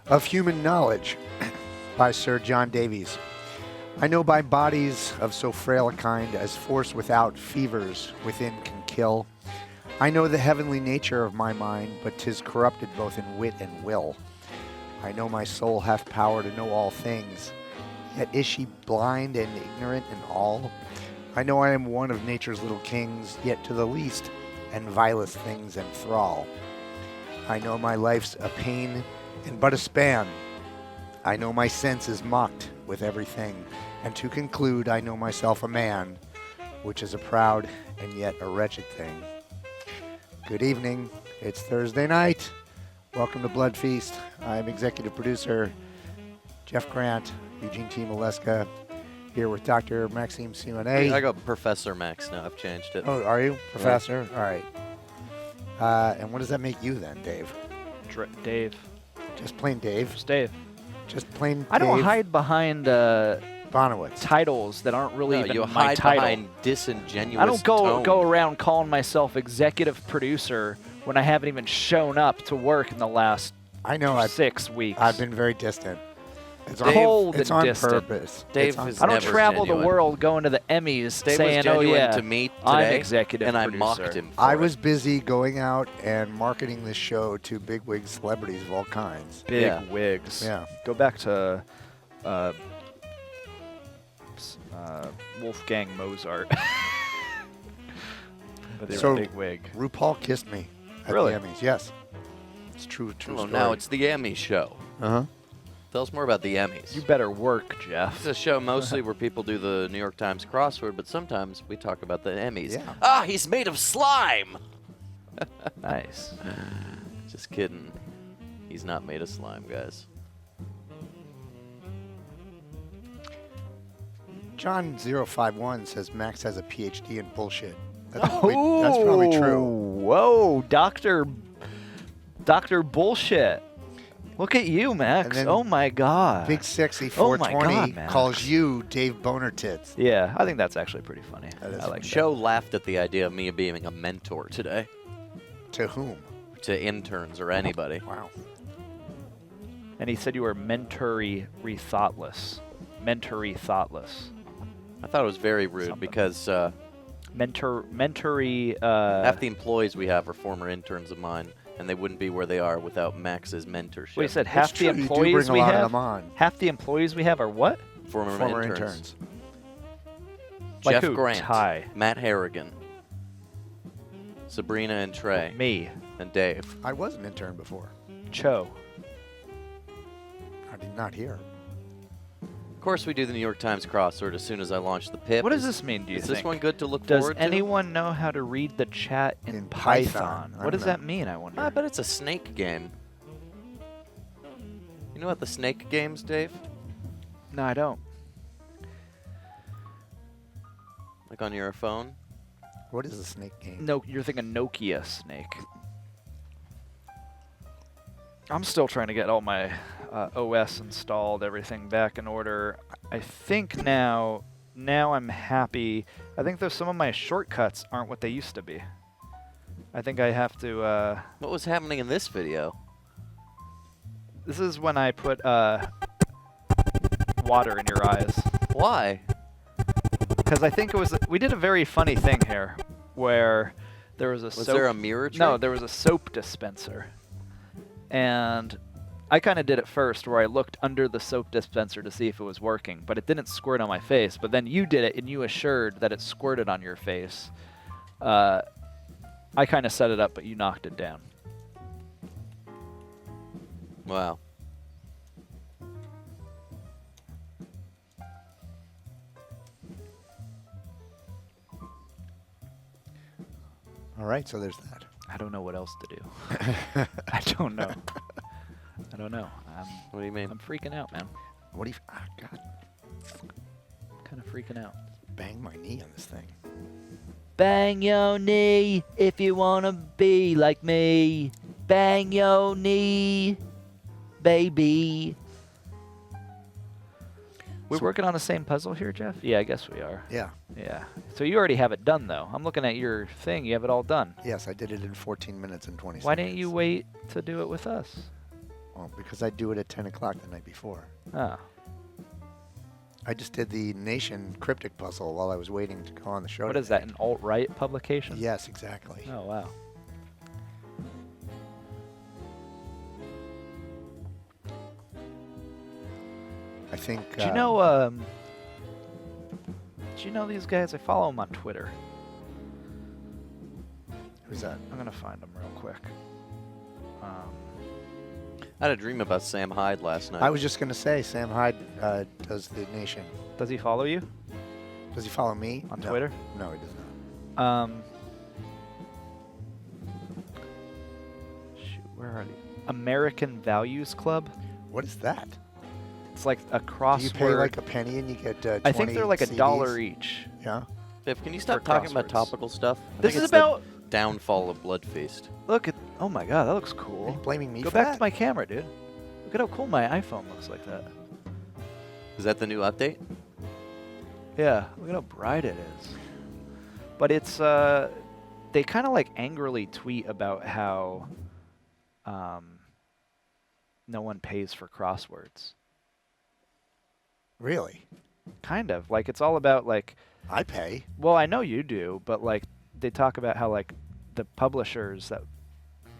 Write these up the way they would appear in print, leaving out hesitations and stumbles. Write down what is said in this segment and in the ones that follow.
of Human Knowledge by Sir John Davies. I know by bodies of so frail a kind as force without fevers within can kill. I know the heavenly nature of my mind, but 'tis corrupted both in wit and will. I know my soul hath power to know all things, yet is she blind and ignorant in all? I know I am one of nature's little kings, yet to the least and vilest things enthrall. I know my life's a pain and but a span. I know my sense is mocked with everything, and to conclude, I know myself a man, which is a proud and yet a wretched thing. Good evening. It's Thursday night. Welcome to Bloodfeast. I'm executive producer Jeff Grant, Eugene T. Maleska, here with Dr. Maxime Simonet. I got Professor Max now. I've changed it. Oh, are you? Professor? All right. And what does that make you then, Dave? Dave. Just plain Dave? Just Dave. Just plain Dave? I don't hide behind Bonowitz. titles that aren't really even you my hide title. behind disingenuous I don't tone. go around calling myself executive producer when I haven't even shown up to work in the last I know 6 weeks. I've been very distant. It's Cold it's and on distant. purpose. Dave It's on is I don't never travel genuine. the world going to the Emmys Dave saying, was genuine "Oh yeah, to me I'm today, executive and I producer." mocked him for I it. was busy going out and marketing this show to bigwig celebrities of all kinds. Big Yeah. wigs. Yeah. Go back to Wolfgang Mozart. But they So- were big wig. RuPaul kissed me at Really? the Emmys. Yes. It's true Well, story. now it's the Emmy show. Uh-huh. Tell us more about the Emmys. You better work, Jeff. It's a show mostly where people do the New York Times crossword, but sometimes we talk about the Emmys. Yeah. Ah, he's made of slime! Nice. Just kidding. He's not made of slime, guys. John051 says Max has a PhD in bullshit. That's probably true. Whoa, Doctor Bullshit. Look at you, Max. And then Oh my God. Big Sexy Oh my 420 God, Max. calls you Dave Boner Tits. Yeah, I think that's actually pretty funny. That is I like Show laughed at the idea of me being a mentor today To whom? to interns or anybody. Wow. that. And he said you were mentory thoughtless. Mentory thoughtless. I thought it was very rude Something. because Mentory. half the employees we have are former interns of mine, and they wouldn't be where they are without Max's mentorship. Wait, you said half It's the true, you do employees bring a we lot of have. them on. Half the employees we have are what? former interns. Like Jeff who? Grant, Ty. Matt Harrigan, Sabrina and Trey, Me. and Dave. I was an intern before. Cho. I did not hear. Of course, we do the New York Times crossword as soon as I launch the PIP. What does this mean, do you Is think? this one good to look Does forward to? anyone know how to read the chat in In Python? Python. I What does don't know. that mean, I wonder? I bet it's a snake game. You know what the snake games, Dave? No, I don't. Like on your phone? What is a snake game? No, you're thinking Nokia Snake. I'm still trying to get all my OS installed, everything back in order. I think now I'm happy. I think there's some of my shortcuts aren't what they used to be. I think I have to. What was happening in this video? This is when I put water in your eyes. Why? Because I think it was. We did a very funny thing here, where there was a Was soap. there a mirror trick? No, there was a soap dispenser. And I kind of did it first where I looked under the soap dispenser to see if it was working, but it didn't squirt on my face. But then you did it and you assured that it squirted on your face. I kind of set it up, but you knocked it down. Wow. All right, so there's that. I don't know what else to do. I don't know. I don't know. What do you mean? I'm freaking out, man. What do you... Ah, God. Kind of freaking out. Bang my knee on this thing. Bang your knee if you want to be like me. Bang your knee, baby. We're working on the same puzzle here, Jeff? Yeah, I guess we are. Yeah. Yeah. So you already have it done, though. I'm looking at your thing. You have it all done. Yes, I did it in 14 minutes and 20 seconds. Why didn't you wait to do it with us? Well, because I do it at 10 o'clock the night before. Oh. I just did the Nation cryptic puzzle while I was waiting to go on the show. What is that, an alt-right publication? Yes, exactly. Oh, wow. I think. Do you know these guys? I follow them on Twitter. Who's that? I'm gonna find them real quick. I had a dream about Sam Hyde last night. I was just going to say, Sam Hyde does the Nation. Does he follow you Does he follow me? on No. Twitter? No, he does not. Shoot, where are they? American Values Club. What is that? It's like a crossword. Do you pay like a penny and you get 20 I think they're like CDs? $1 each. Yeah. Viv, can you stop for talking about crosswords. topical stuff? I This think is it's about. the downfall of Bloodfeast. Look at. Oh my God, that looks Are you cool. blaming me Go for back that? to my camera, dude. Look at how cool my iPhone looks like that. Is that the new update? Yeah, look at how bright it is. But it's they kind of like angrily tweet about how no one pays for crosswords. Really? Kind of. Like it's all about like, I pay. well, I know you do, but like they talk about how like the publishers that,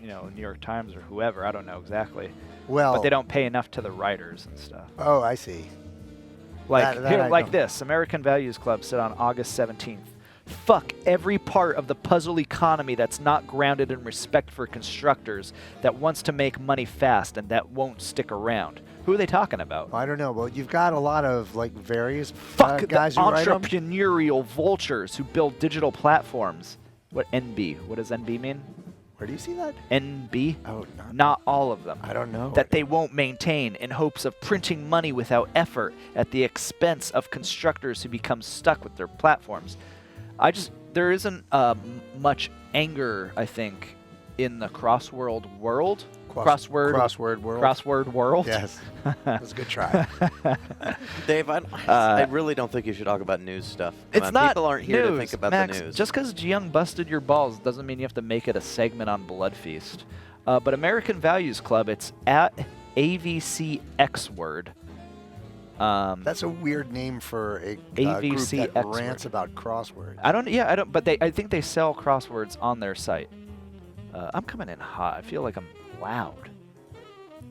you know, New York Times or whoever, I don't know exactly, Well. but they don't pay enough to the writers and stuff. Oh, I see. Like That here, I like know. this. American Values Club said on August 17th. Fuck every part of the puzzle economy that's not grounded in respect for constructors, that wants to make money fast and that won't stick around. Who are they talking about? I don't know. Well, you've got a lot of like various Fuck guys the who write 'em. entrepreneurial vultures who build digital platforms. What NB? What does NB mean? Where do you see that? NB? Oh, Not all of them. I don't know. That they won't maintain in hopes of printing money without effort at the expense of constructors who become stuck with their platforms. There isn't much anger, I think, in the crossword world. Crossword world. Crossword world. Yes. That was a good try. Dave, I really don't think you should talk about news stuff. Come It's on, not people aren't here news, to think about Max, the news. Just because Young busted your balls doesn't mean you have to make it a segment on Bloodfeast. But American Values Club, it's at AVC Word. That's a weird name for a group AVC that expert. rants about crosswords. I don't. But I think they sell crosswords on their site. I'm coming in hot. I feel like I'm loud.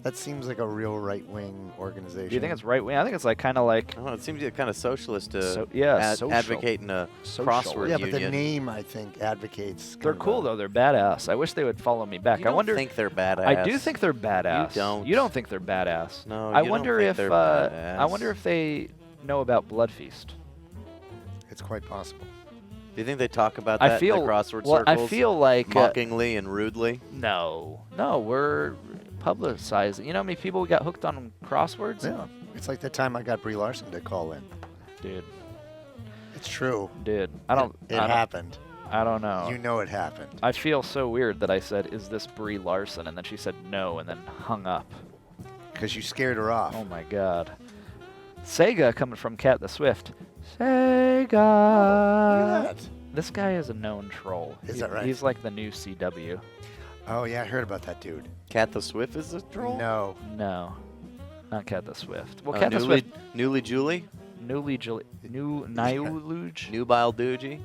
That seems like a real right-wing organization. Do you think it's right wing? I think it's like kind of like Oh, it seems kind of socialist to social. advocating a Social. crossword Yeah, but the union. name, I think, advocates. They're kind of cool a- though. They're badass. I wish they would follow me back. You I don't wonder. think they're badass. I do think they're badass. You don't. You don't think they're badass? No, I you don't wonder think if they're I badass. wonder if they know about Bloodfeast. It's quite possible. Do you think they talk about I that feel in the crossword well. circles? I feel like mockingly and rudely. no, we're publicizing. You know how many people got hooked on crosswords? Yeah. It's like the time I got Brie Larson to call in. Dude. It's true. I don't. It happened. I don't know. You know it happened. I feel so weird that I said, "Is this Brie Larson?" and then she said no, and then hung up. Because you scared her off. Oh my God. Sega coming from Cat the Swift. Sega. Look at that. This guy is a known troll. Is that right? He's like the new CW. Oh, yeah, I heard about that dude. Cat the Swift is a troll? No. No, not Cat the Swift. Well, Oh, Cat the Swift. Newly Julie? New Niuluge. Nubile Doogie?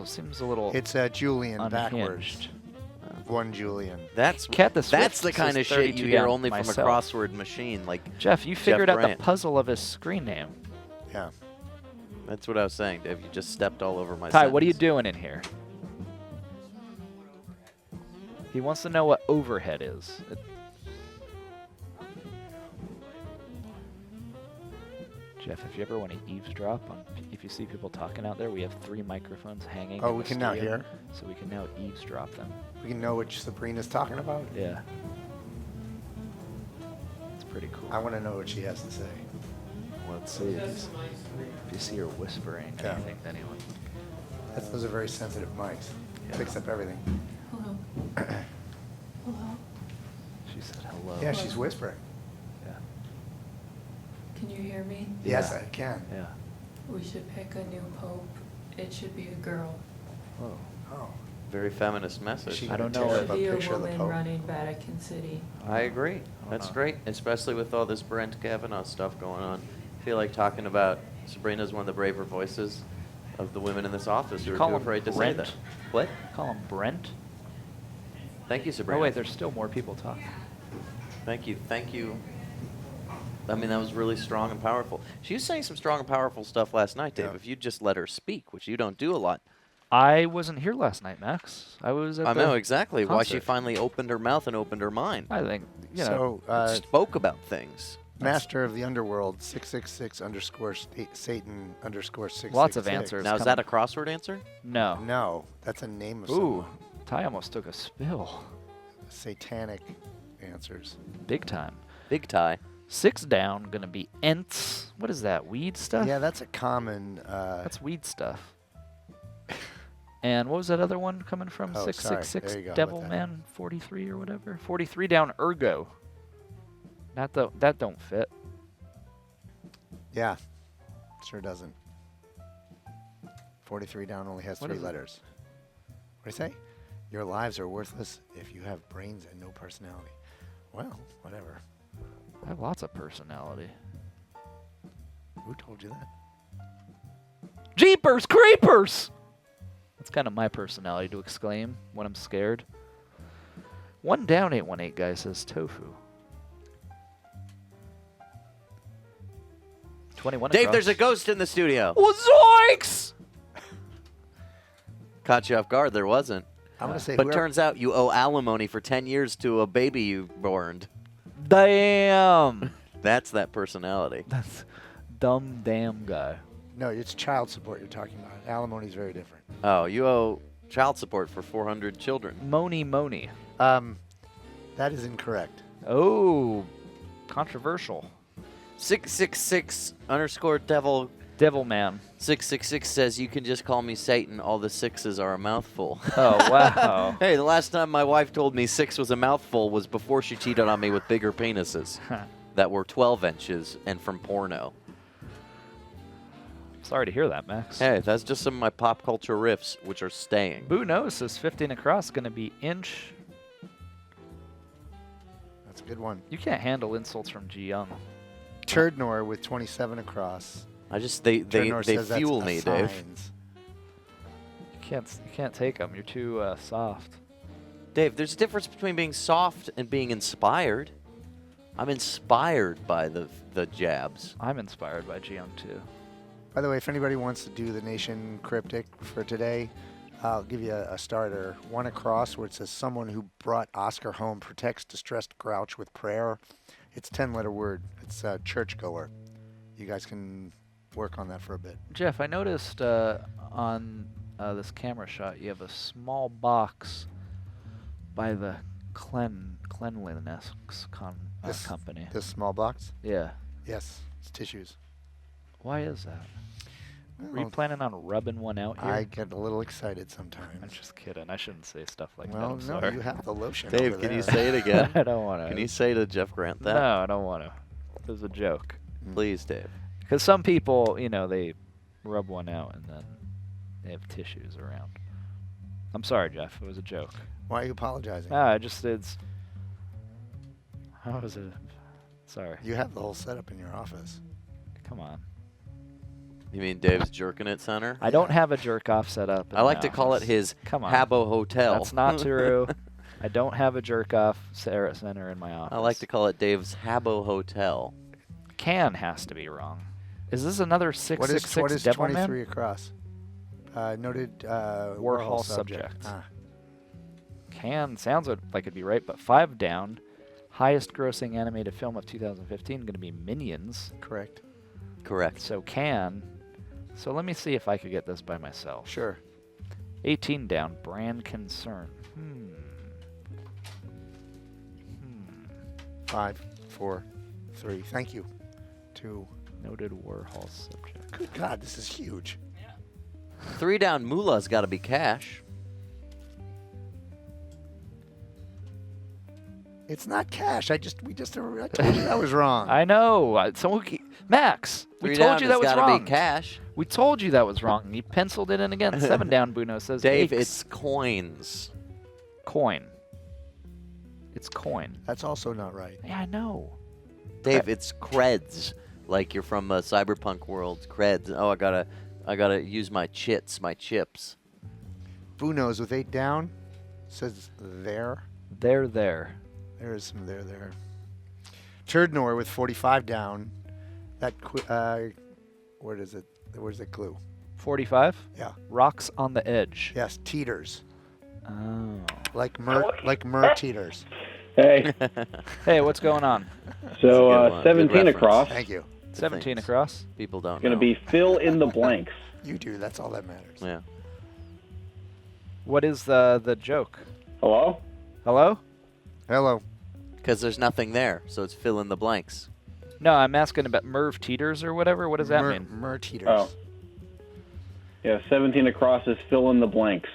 Seems a little It's Julian backwards. unhinged. One Julian. That's Cat the Swift. That's the kind of says shit 32 you hear down only myself. from a crossword machine. Like Jeff, you figured out Brandt. the puzzle of his screen name. Yeah. That's what I was saying, Dave. You just stepped all over my Ty, what are you sentence. doing in here? He wants to know what overhead is. Jeff, if you ever want to eavesdrop on, if you see people talking out there, we have 3 microphones hanging. Oh, in we the can now studio, hear? so we can now eavesdrop them. We can know what Sabrina's talking about. Yeah, it's pretty cool. I want to know what she has to say. Let's see if you see her whispering Yeah. anything to anyone. Those are very sensitive mics. Yeah. Picks up everything. Hello. Hello. She said hello. Yeah, she's whispering. Yeah. Can you hear me? Yes, Yeah. I can. Yeah. We should pick a new pope. It should be a girl. Oh. Oh. Very feminist message. She I don't gonna know. tear up a Be a picture of the woman Pope? running Vatican City. I agree. don't That's know. great, especially with all this Brent Kavanaugh stuff going on. I feel like talking about Sabrina's one of the braver voices of the women in this office who are Call too him afraid to say Brent? that. What? Call him Brent. Thank you, Sabrina. Oh wait, there's still more people talking. Thank you. Thank you. I mean, that was really strong and powerful. She was saying some strong and powerful stuff last night, Dave. Yeah. If you'd just let her speak, which you don't do a lot. I wasn't here last night, Max. I was at I the know exactly why she concert. finally opened her mouth and opened her mind. I think, you know. So, Spoke about things. Master of the Underworld, 666 underscore Satan underscore 666. Lots of answers. Now, is that a crossword answer? No. No, that's a name of Ooh, someone. Ty almost took a spill. Satanic answers. Big time. Big tie. 6 down, gonna be Ents. What is that, weed stuff? Yeah, that's a common. That's weed stuff. And what was that other one coming from? Oh, sorry. 666 There you go, Devil with that. Man 43 or whatever? 43 down Ergo. That don't fit. Yeah, sure doesn't. 43 down only has What 3 is it? letters. What do you say? Your lives are worthless if you have brains and no personality. Well, whatever. I have lots of personality. Who told you that? Jeepers creepers! That's kind of my personality to exclaim when I'm scared. 1 down 818 guy says tofu. 21 Dave, across. there's a ghost in the studio. Zoinks! Caught you off guard. There wasn't. I'm gonna say. But whoever- turns out you owe alimony for 10 years to a baby you borned. Damn! That's that personality. That's dumb damn guy. No, it's child support you're talking about. Alimony is very different. Oh, you owe child support for 400 children. Moni. That is incorrect. Oh, controversial. 666 underscore devil Devil man. 666 says you can just call me Satan. All the 6s are a mouthful. Oh, wow. Hey, the last time my wife told me 6 was a mouthful was before she cheated on me with bigger penises that were 12 inches and from porno. Sorry to hear that, Max. Hey, that's just some of my pop culture riffs, which are staying. Boo knows says 15 across going to be inch. That's a good one. You can't handle insults from Ji Young. Turdnor with 27 across. I just they Turdnor says that's fuel me, Dave. assigns. You can't take them. You're too soft. Dave, there's a difference between being soft and being inspired. I'm inspired by the jabs. I'm inspired by Ji Young too. By the way, if anybody wants to do the Nation Cryptic for today, I'll give you a starter. 1 across where it says someone who brought Oscar home protects distressed grouch with prayer. It's 10-letter word. It's churchgoer. You guys can work on that for a bit. Jeff, I noticed on this camera shot you have a small box by the cleanliness company. This small box? Yeah. Yes, it's tissues. Why is that? Were you Well, planning on rubbing one out here? I get a little excited I'm sometimes. just kidding. I shouldn't say stuff like that. Well, I'm no, sorry. you have the lotion. Dave, over can you there. say it again? I don't want to. Can you say to Jeff Grant that? No, I don't want to. It was a joke. Please, Dave. Because some people, they rub one out and then they have tissues around. I'm sorry, Jeff. It was a joke. Why are you apologizing? It's. How was it? Sorry. You have the whole setup in your office. Come on. You mean Dave's Jerkin' It Center? I don't have a jerk off set up. in I like my to call it office. his Come on. Habbo Hotel. That's not true. I don't have a jerk off center in my office. I like to call it Dave's Habbo Hotel. Can has to be wrong. Is this another What 666 is Devil 23 Man? across? Noted Warhol subject. Ah, Can sounds like it'd be right, but 5 down. Highest grossing animated film of 2015 going to be Minions. correct. Correct. So can. So let me see if I could get this by myself. Sure. 18 down. Brand concern. 5, 4, 3. Thank you. 2. Noted Warhol subject. Good God, this is huge. 3 down. Moolah's got to be cash. It's not cash. I told you that was wrong. I know. Max, we 3 told down you has that was gotta wrong. be cash. We told you that was wrong. You penciled it in again. 7 down, Buno says. Dave, Aches. it's coins. Coin. It's coin. That's also not right. Yeah, I know. Dave, it's creds. Like you're from cyberpunk world. Creds. Oh, I gotta use my chips. Bunos with 8 down says there. There. There is some there. Turdnor with 45 down. That where does it? Where's the clue? 45. Yeah. Rocks on the edge. Yes, teeters. Oh. Like teeters. Hey, Hey, what's going on? so That's a good one. Good 17 reference. across. Thank you. 17 Thanks. across. People don't Going know. to be fill in the blanks. You do. That's all that matters. Yeah. What is the joke? Hello? Hello? Hello. Because there's nothing there, so it's fill in the blanks. No, I'm asking about Merv Teeters or whatever. What does that mean? Teeters. Oh. Yeah, 17 across is fill in the blanks.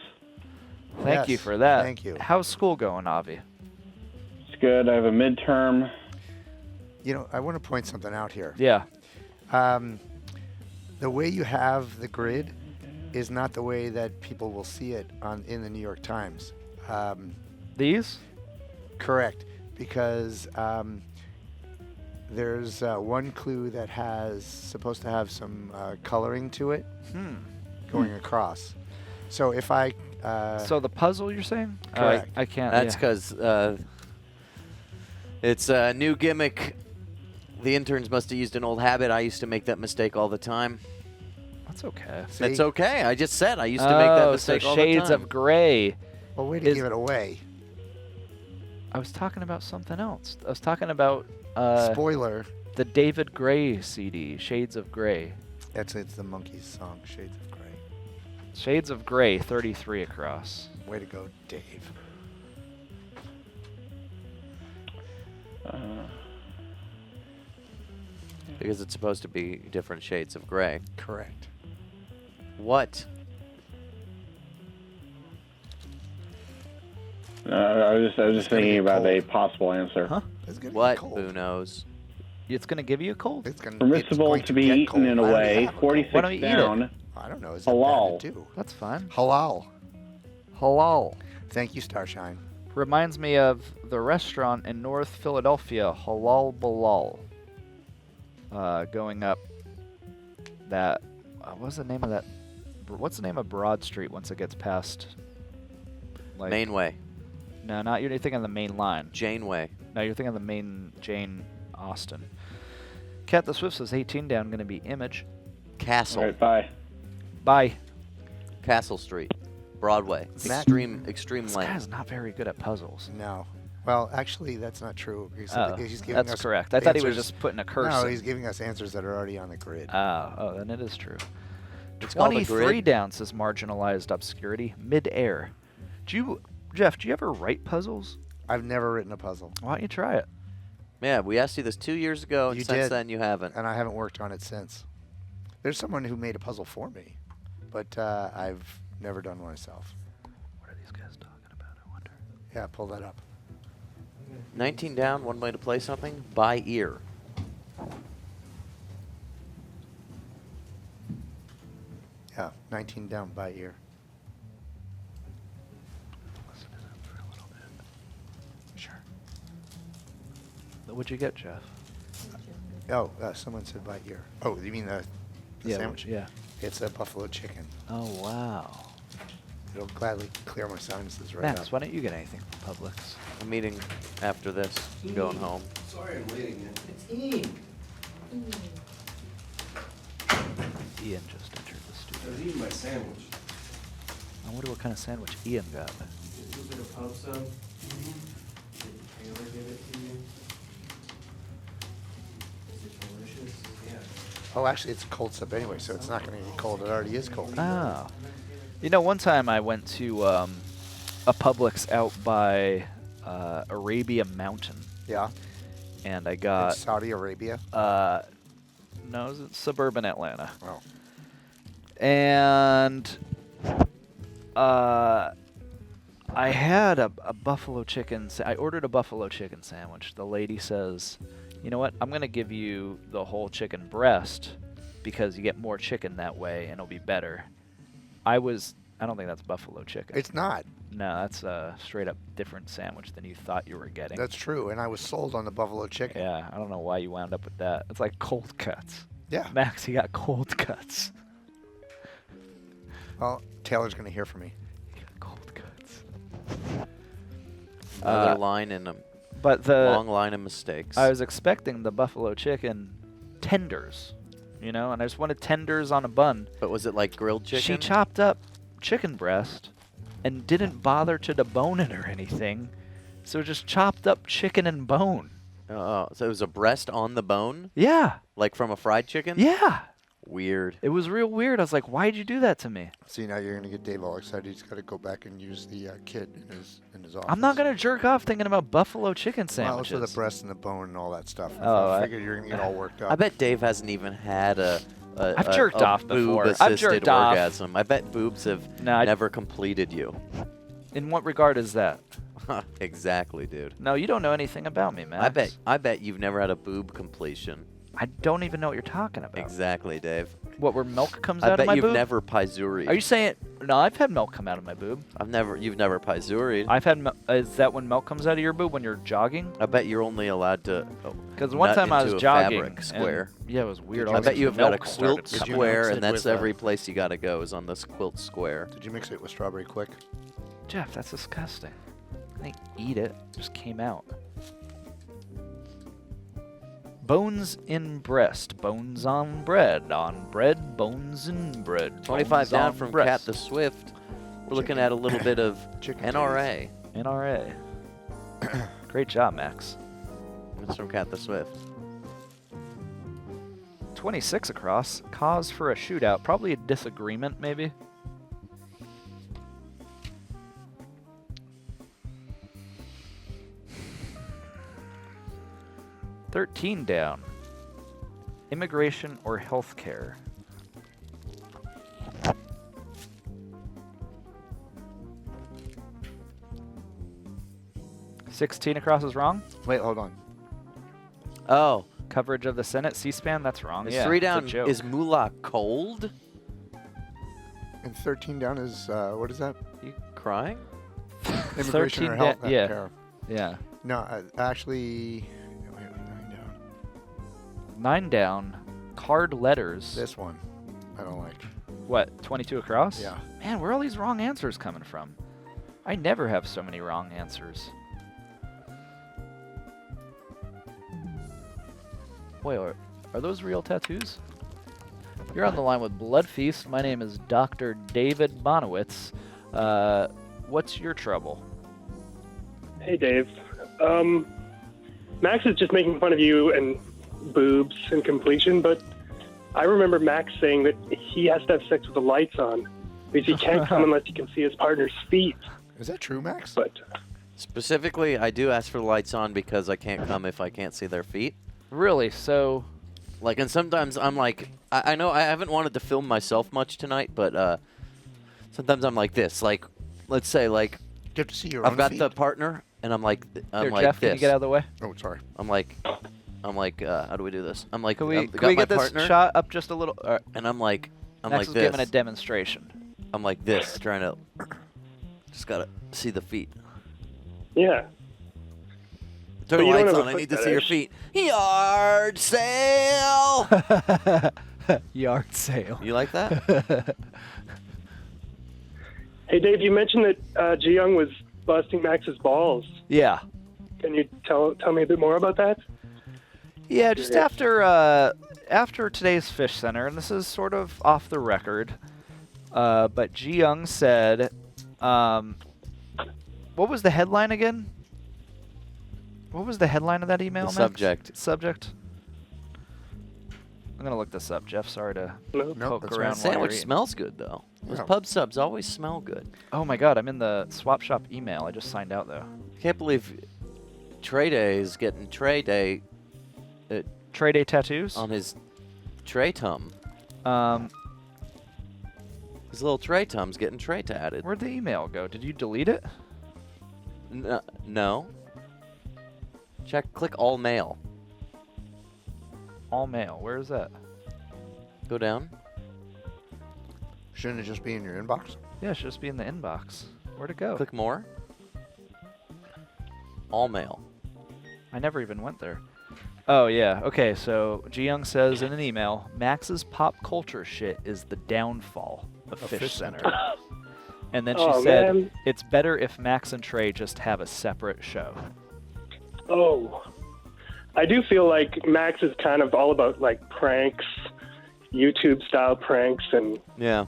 Thank you Yes, for that. thank you. How's school going, Avi? It's good. I have a midterm. You know, I want to point something out here. Yeah. The way you have the grid is not the way that people will see it in the New York Times. These? Correct, because there's one clue that has supposed to have some coloring to it going across. So if I So the puzzle you're saying? Correct. I can't. That's yeah. because it's a new gimmick. The interns must have used an old habit. I used to make that mistake all the time. That's okay. see, That's okay. I just said I used to make that mistake so all the time. Shades of Grey. well, way to is- give it away. I was talking about something else. I was talking about Spoiler. the David Gray CD, Shades of Grey. It's the Monkees song, Shades of Grey. Shades of Grey, 33 across. Way to go, Dave. Because it's supposed to be different shades of gray. Correct. What? I was just gonna thinking get about a cold. possible answer. Huh? It's gonna What? Get cold. Who knows? It's going to give you a cold? It's gonna, Permissible going to be get eaten cold. in a I already way. have a cold. 46 Why don't you eat it? down. I don't know. Is Halal. that bad to do? That's fine. Halal. Halal. Thank you, Starshine. Reminds me of the restaurant in North Philadelphia, Halal Bilal. Going up that, what's the name of that? What's the name of Broad Street once it gets past? Like, Mainway. No, not you're thinking of the main line. Janeway. No, you're thinking of the main Jane Austen. Cat the Swift says 18 down, going to be Image. Castle. All right, bye. Bye. Castle Street. Broadway. Mac- Extreme This lane. guy's not very good at puzzles. No. Well, actually, that's not true. He's giving That's us correct. I thought he was answers- just putting a curse No, in. he's giving us answers that are already on the grid. Oh, then it is true. It's called a 23 grid. down says marginalized obscurity. Mid-air. Jeff, do you ever write puzzles? I've never written a puzzle, Why don't you try it? Yeah, we asked you this 2 years ago, and You since did. then you haven't. and I haven't worked on it since. There's someone who made a puzzle for me, but I've never done one myself. What are these guys talking about, I wonder? Yeah, pull that up. 19 down, one way to play something, by ear. Yeah, 19 down by ear. Listen to that for a little bit. Sure. What'd you get, Jeff? Oh, someone said by ear. Oh, you mean the sandwich? Yeah. It's a buffalo chicken. Oh, wow. It'll gladly clear my sinuses right Max, up. why don't you get anything from Publix? I'm meeting after this. I'm going home. Sorry I'm waiting. It's Ian. Ian just entered the I studio. was eating my sandwich. I wonder what kind of sandwich Ian got. Just a bit of pub sub. Did Taylor give it to you? Is it delicious? Yeah. Oh, actually, it's cold sub anyway, so it's not going to get cold. It already is cold. Oh. You know, one time I went to a Publix out by Arabia Mountain, Yeah. and I In got Saudi Arabia. no, it was in suburban Atlanta, Oh. and I had a buffalo chicken. I ordered a buffalo chicken sandwich. The lady says, "You know what? I'm gonna give you the whole chicken breast because you get more chicken that way and it'll be better. I don't think that's buffalo chicken. It's not. No, that's a straight up different sandwich than you thought you were getting. That's true, and I was sold on the buffalo chicken. Yeah, I don't know why you wound up with that. It's like cold cuts. Yeah. Max, you got cold cuts. Well, Taylor's going to hear from me. You got cold cuts. Another line in a But the long line of mistakes. I was expecting the buffalo chicken tenders, and I just wanted tenders on a bun. But was it like grilled chicken? She chopped up chicken breast and didn't bother to debone it or anything, so just chopped up chicken and bone. Oh, so it was a breast on the bone? Yeah. Like from a fried chicken? Yeah. Weird. It was real weird. I was like, why'd you do that to me? See, now you're going to get Dave all excited. He's got to go back and use the kid in his office. I'm not going to jerk off thinking about buffalo chicken Well, sandwiches. also the breast and the bone and all that stuff. Oh, I figured you're going to get all worked up. I bet Dave hasn't even had I've jerked off before. I've boob-assisted jerked off. orgasm. I bet boobs have never completed you. In what regard is that? Exactly, dude. No, you don't know anything about me, Max. I bet you've never had a boob completion. I don't even know what you're talking about. Exactly, Dave. What, where milk comes I out of my bet you've boob? never paizuried. Are you saying? No, I've had milk come out of my boob. You've never paizuried. I've had. Is that when milk comes out of your boob when you're jogging? I bet you're only allowed to. Because one nut time I was into a jogging. fabric square. And, yeah, it was weird. Did all you I bet this you've got a milk started quilt coming square, mix and it that's with, every place you gotta go is on this quilt square. Did you mix it with strawberry quick? Jeff, that's disgusting. I didn't eat it. It just came out. Bones in breast, bones on bread, bones in bread. 25 bones down on from breast. Cat the Swift. We're looking at a little bit of Chicken NRA. NRA. Great job, Max. That's from Cat the Swift. 26 across. Cause for a shootout. Probably a disagreement, maybe. $13 down. Immigration or healthcare? $16 across is wrong. Wait, hold on. Oh, Coverage of the Senate, C-SPAN, that's wrong. is Yeah, 3 it's a down. joke. Is Moolah cold? And 13 down is, what is that? You crying? Immigration or 13 health yeah. care. Yeah. No, actually, wait, 9 down. 9 down. Card letters. This one, I don't like. What, 22 across? Yeah. Man, where are all these wrong answers coming from? I never have so many wrong answers. Wait, are those real tattoos? You're on the line with Bloodfeast. My name is Dr. David Bonowitz. What's your trouble? Hey, Dave. Max is just making fun of you and boobs and completion, but I remember Max saying that he has to have sex with the lights on because he can't come unless he can see his partner's feet. Is that true, Max? But Specifically, I do ask for the lights on because I can't come if I can't see their feet. Really? So, Like, and sometimes I'm like, I know I haven't wanted to film myself much tonight, but sometimes I'm like this. Like, let's say, like, You have to see your I've own got feet. the partner, and I'm like, here, Jeff, this. can you get out of the way? Oh, sorry. I'm like, how do we do this? I'm like, Can I've we got my get this partner, shot up just a little? and I'm like Max like is this. giving a demonstration. I'm like this, trying to, just gotta see the feet. yeah, Turn But the you don't lights have on. a I need foot to see your fetish. feet. Yard sale. Yard sale. You like that? Hey, Dave, you mentioned that Ji Young was busting Max's balls. Yeah. Can you tell me a bit more about that? Yeah, just after today's Fish Center, and this is sort of off the record, but Ji Young said, what was the headline again? What was the headline of that email, The Max? subject. Subject? I'm going to look this up, Jeff. Sorry to No. Nope, poke that's around right. while you're Sandwich eating. smells good though. Those Yeah. pub subs always smell good. Oh my god, I'm in the swap shop email. I just signed out, though. Can't believe Trey Day is getting Trey Day Trade Day tattoos? on his Trey Tum. Um, His little Trey Tum's getting Trey tatted. where'd the email go? Did you delete it? No. Click all mail. All mail. Where is that? Go down. Shouldn't it just be in your inbox? Yeah, it should just be in the inbox. Where'd it go? Click more. All mail. I never even went there. Oh, yeah. Okay, so Ji-Young says in an email, Max's pop culture shit is the downfall of Fish Center. And then she Oh, said, man. it's better if Max and Trey just have a separate show. Oh, I do feel like Max is kind of all about like pranks, YouTube style pranks, and Yeah,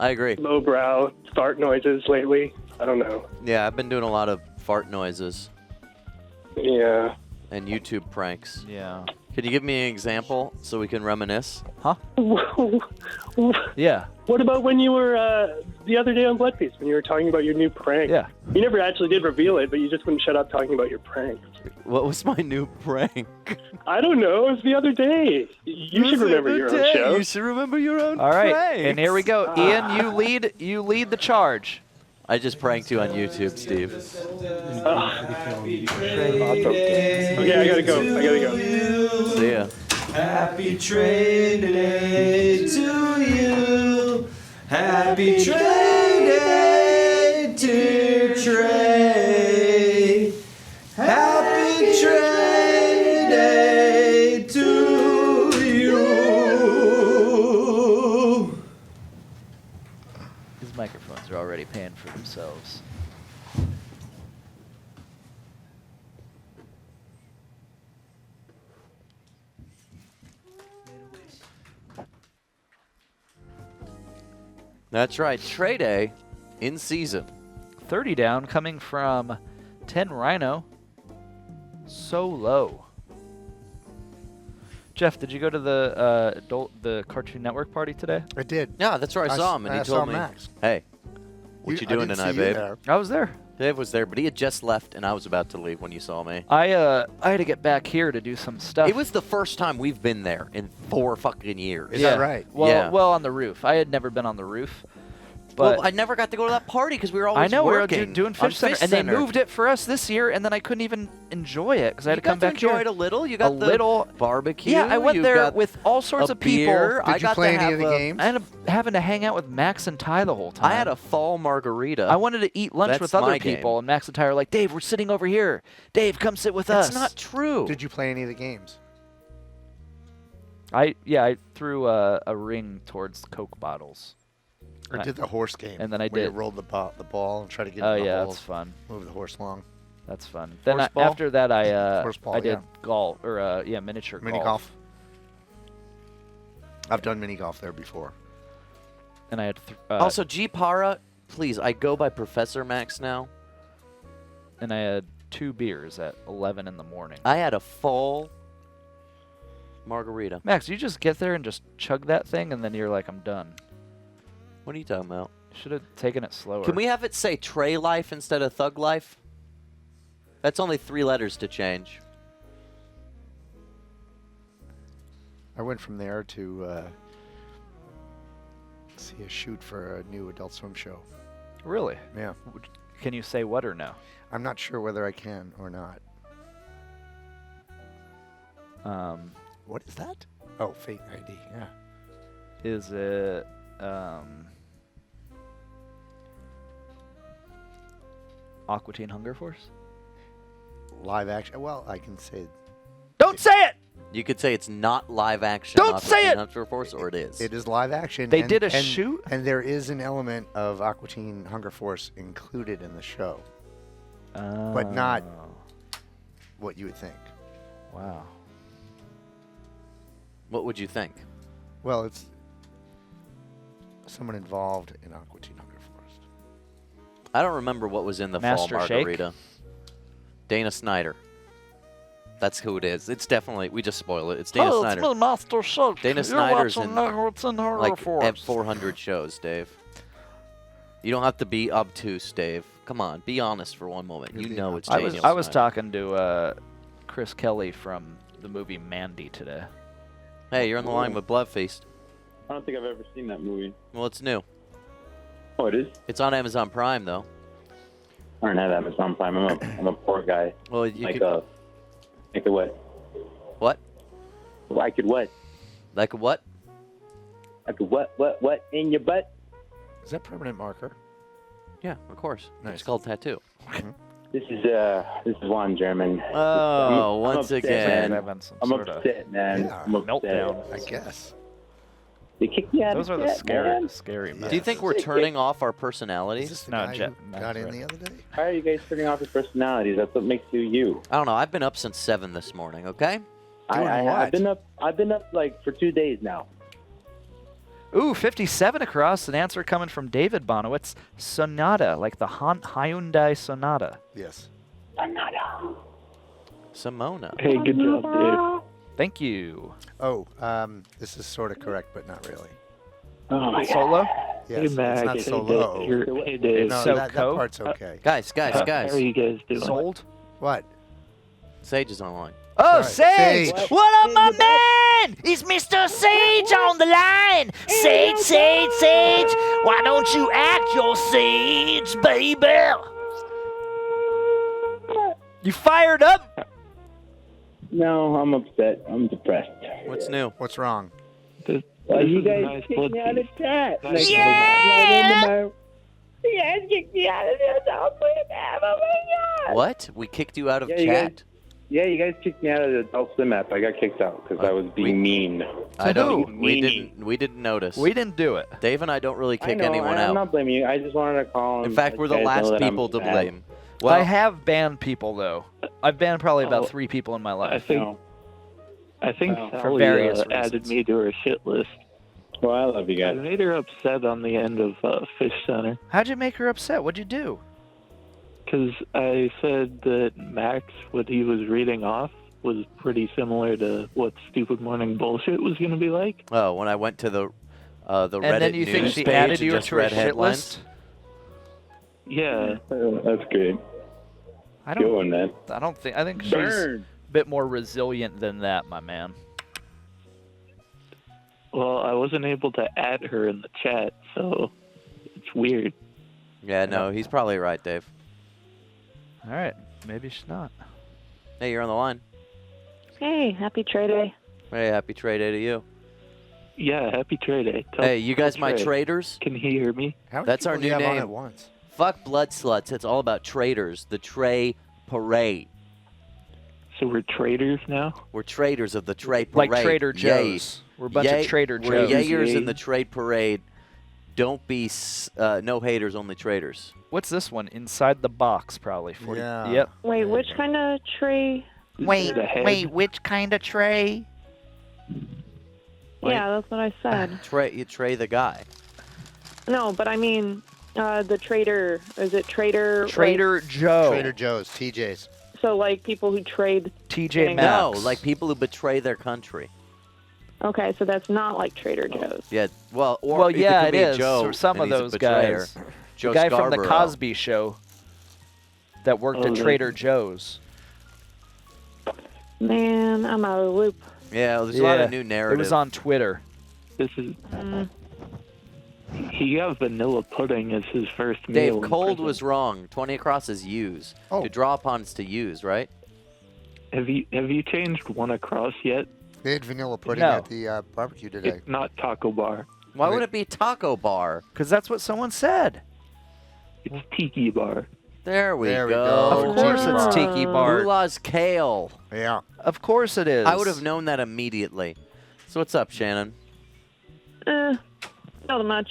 I agree. lowbrow fart noises lately. I don't know. Yeah, I've been doing a lot of fart noises Yeah. and YouTube pranks. Yeah. Could you give me an example so we can reminisce? Huh? Yeah. What about when you were the other day on Bloodfeast when you were talking about your new prank? Yeah. You never actually did reveal it, but you just wouldn't shut up talking about your prank. What was my new prank? I don't know. It was the other day. You should remember your own show. You should remember your own All right, pranks. and here we go. Ian, you lead the charge. I just pranked you on YouTube, Steve. Okay, I gotta go. See ya. Happy Trade Day to you. Happy Trade Day, dear Trey. Happy Trade Day to you. His microphones are already paying for themselves. That's right. Trey Day in season. 30 down, coming from 10 Rhino. So low. Jeff, did you go to the Cartoon Network party today? I did. Yeah, that's where I saw him, and he told saw me, Max. "Hey, what you I doing didn't tonight, see you babe?" there. I was there. Dave was there, but he had just left, and I was about to leave when you saw me. I had to get back here to do some stuff. It was the first time we've been there in 4 fucking years. Is that right? Well, Yeah. well, on the roof. I had never been on the roof. Well, But I never got to go to that party because we were always I know we were working doing on Fish Center, and they moved it for us this year, and then I couldn't even enjoy it because I had You to come got back enjoy here. it a little. You got A the little barbecue. Yeah, I went you there got with all sorts a of people. beer. Did I you got play to any of have the a- games? I ended up having to hang out with Max and Ty the whole time. I had a fall margarita. I wanted to eat lunch That's with other my game. people, and Max and Ty are like, Dave, we're sitting over here. Dave, come sit with That's us. not true. Did you play any of the games? I threw a ring towards Coke bottles. Or did the horse game? And then I where you did. rolled the ball and try to get Oh in the yeah, holes, that's fun. move the horse along. That's fun. Then Horse ball? after that, Horse ball, I did yeah. golf or miniature Mini golf. I've done mini golf there before. And I had Also, G Para, please. I go by Professor Max now. and I had 2 beers at 11 in the morning. I had a full margarita. Max, you just get there and just chug that thing, and then you're like, I'm done. What are you talking about? Should have taken it slower. Can we have it say Trey Life instead of Thug Life? That's only 3 letters to change. I went from there to see a shoot for a new Adult Swim show. Really? Yeah. Can you say what or no? I'm not sure whether I can or not. What is that? Oh, fake ID. Yeah. Is it Aqua Teen Hunger Force? Live action. Well, I can say Don't say it! You could say it's not live action. Don't Aqua say Teen it! Hunger Force, or it is. it is live action. They and- did a and- shoot? And there is an element of Aqua Teen Hunger Force included in the show. But not- Oh, What you would think. Wow. What would you think? Well, it's someone involved in Aqua Teen Hunger Force. I don't remember what was in the Master fall Shake? margarita. Dana Snyder. That's who it is. It's definitely. We just spoil it. It's Dana Snyder. Master Shake. Dana Snyder's in like at 400 shows, Dave. You don't have to be obtuse, Dave. Come on, be honest for one moment. You're You being know it's I Daniel was Snyder. talking to Chris Kelly from the movie Mandy today. Hey, you're on the line with Bloodfeast. I don't think I've ever seen that movie. Well, it's new. Oh, it is? It's on Amazon Prime, though. I don't have Amazon Prime. I'm a poor guy. Well, you Like could. like a what? What? Well, I could what? Like a what? Like a what in your butt? Is that permanent marker? Yeah, of course. Nice. It's called tattoo. This is Juan German. Oh, I'm once upset, again. man. I'm upset, man. Yeah. I'm upset. Meltdown. I guess. They kicked me out Those of are the chat, man. scary Yeah. Do you think we're turning off our personalities? Is this the No, guy Jet- who that's got in right. the other day? Why are you guys turning off your personalities? That's what makes you you. I don't know. I've been up since 7 this morning, okay? Doing what? I've been up like for 2 days now. Ooh, 57 across. An answer coming from David Bonowitz. Sonata, like the Hyundai Sonata. Yes. Simona. Hey, good job, Dave. Thank you. Oh, this is sort of correct, but not really. Oh my Solo? Yes, Hey, it's Mac. not Hey, so Dave. low. Hey, Dave. No, So that co- part's okay. Guys. How are you guys doing? Sold? What? Sage is online. Oh, Sorry. Sage! Sage. What up, my man? It's Mr. Sage on the line. Sage, Sage, Sage. Why don't you act your Sage, baby? You fired up? No, I'm upset. I'm depressed. What's new? What's wrong? Well, you is a guys nice kicked me out of chat. Nice Yeah! You guys kicked me out of this. Oh my God. What? We kicked you out of Yeah, you chat? Yeah, you guys kicked me out of the Adult Swim app. I got kicked out because I was being mean. I who? don't. We Meanie. didn't notice. We didn't do it. Dave and I don't really I kick know, anyone I'm out. not blaming you. I just wanted to call. In and fact, let we're you the guys last know that I'm people to sad. blame. Well, I have banned people, though. I've banned probably about Oh. 3 people in my I life. think No. Sally For various added reasons. me to her shit list. Well, I love you I guys. made her upset on the end of Fish Center How'd you make her upset? What'd you do? because I said that Max, what he was reading off, was pretty similar to what Stupid Morning Bullshit was going to be like. oh, when I went to the Reddit And then you news think she page added and you just to her read shit headlines. list? Yeah. That's good. I Good don't. one, man. I think she's Burn. a bit more resilient than that, my man. Well, I wasn't able to add her in the chat, so it's weird. Yeah, no, he's probably right, Dave. All right, maybe she's not. Hey, you're on the line. Hey, happy trade day. Hey, happy trade day to you. Yeah, happy trade day. Hey, you guys my traders? Can he hear me? How many That's our people do new you have on name. at once? Fuck blood sluts. It's all about traders. The Tray Parade. So we're traders now? We're traders of the Tray Parade. Like Trader Yay. Joe's. We're a bunch of Trader We're Joe's. yayers in Yay. the trade parade. Don't be no haters, only traders. What's this one? Inside the box, probably. 40. Yeah. Yep. Wait, which kind of tray? Wait, the head? which kind of tray? Wait. Yeah, that's what I said. You Tray the guy. No, but I mean, the trader. Is it trader? Trader Joe. Trader Joe's, TJ's. So like people who trade. TJ No, No, Maxx. like people who betray their country. Okay, so that's not like Trader Joe's. Yeah, well, or Well, it yeah, could it be is. Joe, For some and of he's a those betrayer. guys. Joe The guy from the Scarborough. Cosby Show that worked at Oh, Trader Joe's. Man, I'm out of the loop. Yeah, there's a lot of new It narrative. was on Twitter. This is. Mm. He got vanilla pudding as his first meal. Dave, in cold prison. was wrong. 20 across is use. Oh. To draw upon is to use, right? Have you changed one across yet? They had vanilla pudding No. at the barbecue today. It's not Taco Bar. Why would it be taco bar? Because that's what someone said. It's Tiki Bar. There we There we go. go. Of course it's Tiki Bar. Goulag's kale. Yeah. Of course it is. I would have known that immediately. So what's up, Shannon? Not much.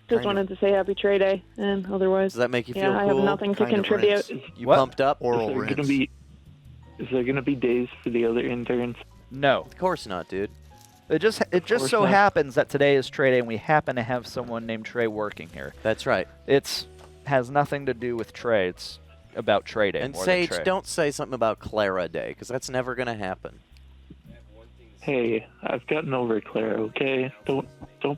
Just Kind of. wanted to say happy trade day, and otherwise, Does that make you yeah, feel I cool? have nothing to Kind of contribute. rinse. You What? pumped up? Oral Is there rinse. gonna be days for the other interns? No. Of course not, dude. It just course so not. happens that today is Trey Day, and we happen to have someone named Trey working here. That's right. It's has nothing to do with Trey. It's about Trey Day And more Sage, than Trey. don't say something about Clara Day, because that's never going to happen. Hey, I've gotten over Clara. Okay, don't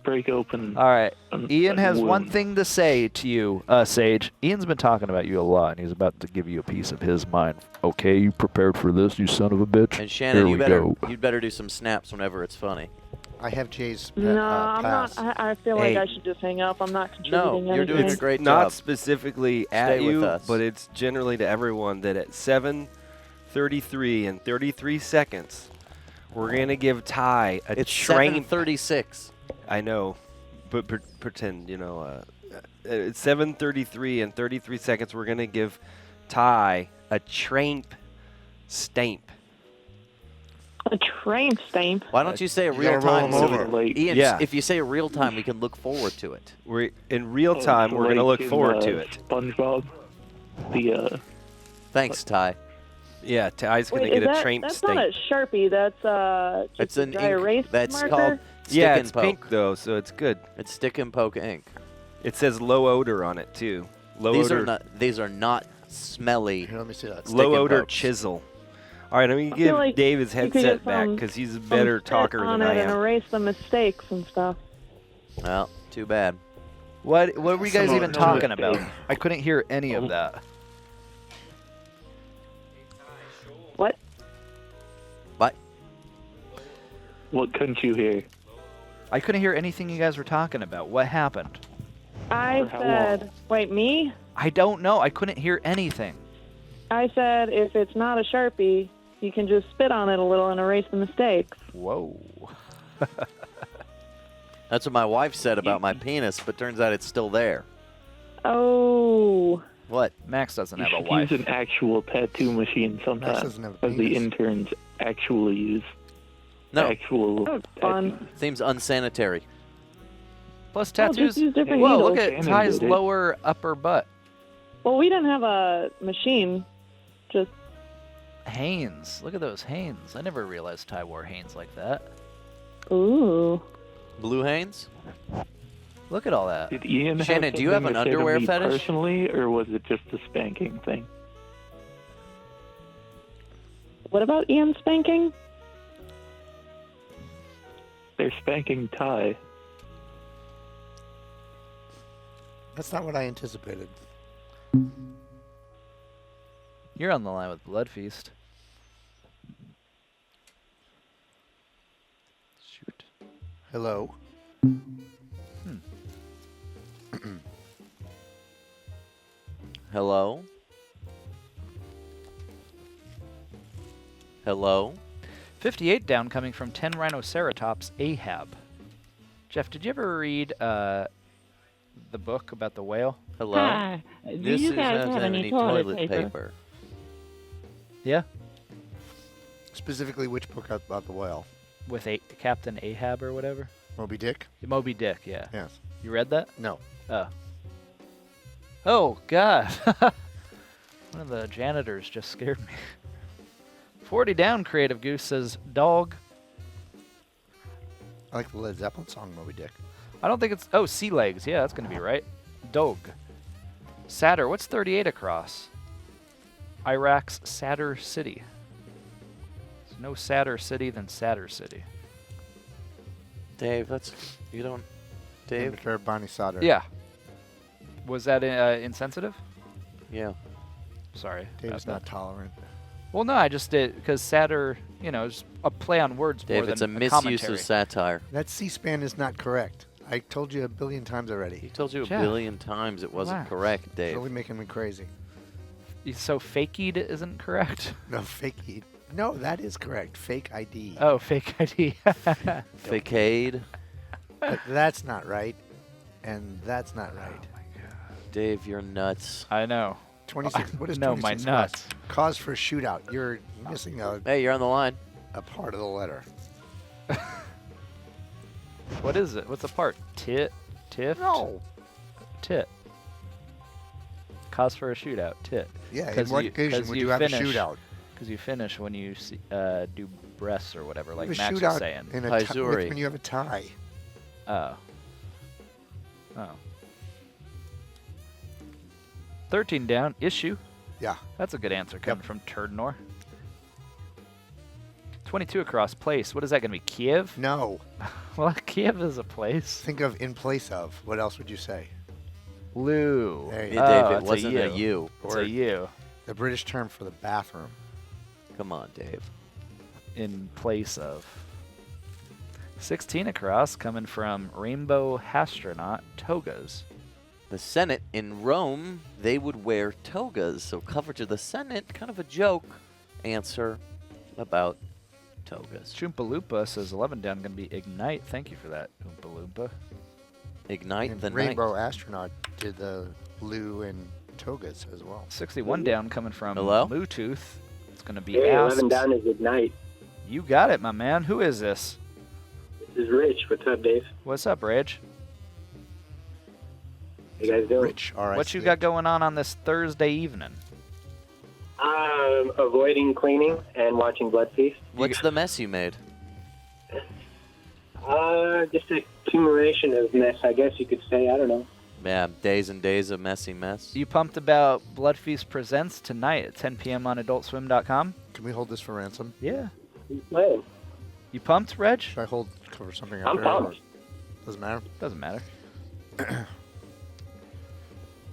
break open. All right. an- Ian a has one wound. thing to say to you, Sage. Ian's been talking about you a lot, and he's about to give you a piece of his mind. Okay, you prepared for this, you son of a bitch? And Shannon, Here we go. you'd better do some snaps whenever it's funny. I have Jay's No, I'm pass. not. I feel Hey. like I should just hang up. I'm not No, contributing you're doing anything. a great Not job. specifically at Stay with you, us. but it's generally to everyone that at 7:33 and 33 seconds, we're gonna give Ty a It's train. 7:36. I know, but pretend, it's 7:33 and 33 seconds. We're going to give Ty a tramp stamp. A train stamp. Why don't you say a You real gotta roll time? him so over. Like, Ian, Yeah. if you say real time, we can look forward to it. We're in real time. We're going to like look in, forward to it. SpongeBob. The Thanks, Ty. Yeah, Ty's going to Wait, get is a tramp that's stamp. not a Sharpie. That's just It's a an dry ink. erase That's marker. called stick Yeah, and it's poke. pink though, so it's good. It's stick and poke ink. It says low odor on it too. Low odor. These are not smelly. Here, let me see that. Stick Low and odor pokes. chisel. All right, let me I give feel like Dave his you could headset get back some- because he's a Some better spit talker on than I it and am. erase the mistakes and stuff. Well, too bad. What were you guys Some even of it. talking about? I couldn't hear any Oh. of that. What? What? what couldn't you hear? I couldn't hear anything you guys were talking about. What happened? I For how said, wait, me? I don't know. I couldn't hear anything. I said, if it's not a Sharpie, you can just spit on it a little and erase the mistakes. Whoa. That's what my wife said about my penis, but turns out it's still there. Oh. What? Max doesn't You have a should wife. use an actual tattoo machine sometimes, doesn't have a as the penis. interns actually use. No, Actual. That was fun. seems unsanitary. Plus Oh, just tattoos. use different Whoa, needles. look at Shannon Ty's did it. lower upper butt. Well, we didn't have a machine. Just Hanes. Look at those Hanes. I never realized Ty wore Hanes like that. ooh. Blue Hanes? Look at all that. Did Ian Shannon, do you have something an to say to underwear me fetish? personally, or was it just a spanking thing? What about Ian spanking? They're spanking Ty. That's not what I anticipated. You're on the line with Bloodfeast. Shoot. Hello. Hello? Hello? 58 down coming from 10 Rhinoceratops Ahab. Jeff, did you ever read the book about the whale? Hello? Hi. Do This you is guys not have any toilet paper. Yeah? Specifically, which book about the whale? With Captain Ahab or whatever? Moby Dick? Moby Dick, yeah. Yes. You read that? No. Oh. Oh, God. One of the janitors just scared me. 40 down, Creative Goose says, dog. I like the Led Zeppelin song, Moby Dick. I don't think it's... Oh, sea legs. Yeah, that's going to be right. Dog. Sadder. What's 38 across? Iraq's Sadr City. There's no sadder city than Sadr City. Dave, that's... You don't... Dave? Fair Bonnie Sauter. Yeah. Was that insensitive? Yeah. Sorry. Dave's about not that. tolerant. Well, no, I just did because Sadr, is a play on words Dave, more it's a than misuse commentary. of satire. That C-SPAN is not correct. I told you a billion times He already. told you a Jeff, billion times it wasn't relax. correct, It's Dave. really making me crazy. So fakeed isn't correct? No, fake ID. No, that is correct. Fake ID. Oh, fake ID. Facade. But that's not right. And that's not right. Dave, you're nuts. I know. 26. What is No, 26 my nuts. Cause for shootout. You're missing Hey, you're on the line. a part of the letter. What is it? What's the part? Tit? Tiff? No. Tit. Cause for a shootout. Tit. Yeah, in 'Cause what you- occasion 'cause would you you have a finish. shootout? Because you finish when you do breasts or whatever, like You have a Max was shootout saying. in a Paizuri. when you have a tie. Oh. Oh. 13 down. Issue. Yeah. That's a good answer coming from Turdnor. 22 across. Place. What is that going to be? Kiev? No. Well, Kiev is a place. Think of in place of. What else would you say? Lou. There you Yeah, go. Dave, it it's wasn't a a U. you. It's a U. The British term for the bathroom. Come on, Dave. In place of. 16 across coming from Rainbow Astronaut Togas. The Senate in Rome, they would wear togas. So coverage of the Senate, kind of a joke answer about togas. Choompa Loompa says 11 down going to be Ignite. Thank you for that, Oompa Loompa. Ignite And the Rainbow night. Astronaut did the Lou and togas as well. 61 down coming from Hello? Bluetooth. It's going to be Hey, Asks. 11 down is Ignite. You got it, my man. Who is this? This is Rich. What's up, Dave? What's up, Reg? How you guys doing? Rich, all right. What you got going on this Thursday evening? Avoiding cleaning and watching Bloodfeast. What's the mess you made? Just an accumulation of mess, I guess you could say. I don't know. Yeah, days and days of messy mess. You pumped about Bloodfeast Presents tonight at 10 p.m. on AdultSwim.com? Can we hold this for ransom? Yeah. Who's playing? You pumped, Reg? Should I cover something up I'm there? or- pumped. Doesn't matter. Doesn't matter.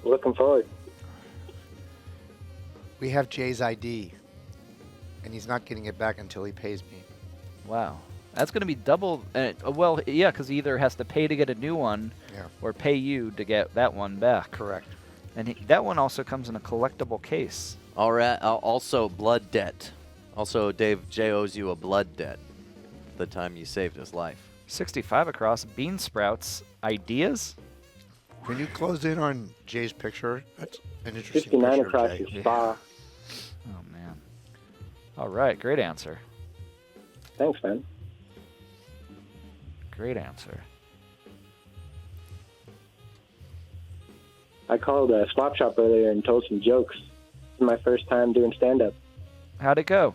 Looking forward. We have Jay's ID, and he's not getting it back until he pays me. Wow. That's going to be double. Well, yeah, because he either has to pay to get a new one Yeah. or pay you to get that one back. Correct. And that one also comes in a collectible case. All right. Also, blood debt. Also, Dave J owes you a blood debt. The time you saved his life. 65 across. Bean Sprouts. Ideas? When you closed in on Jay's picture, that's an interesting 59 picture. across Jay. is Spa. Oh, man. All right. Great answer. Thanks, man. Great answer. I called a swap shop earlier and told some jokes. This is my first time doing stand-up. How'd it go?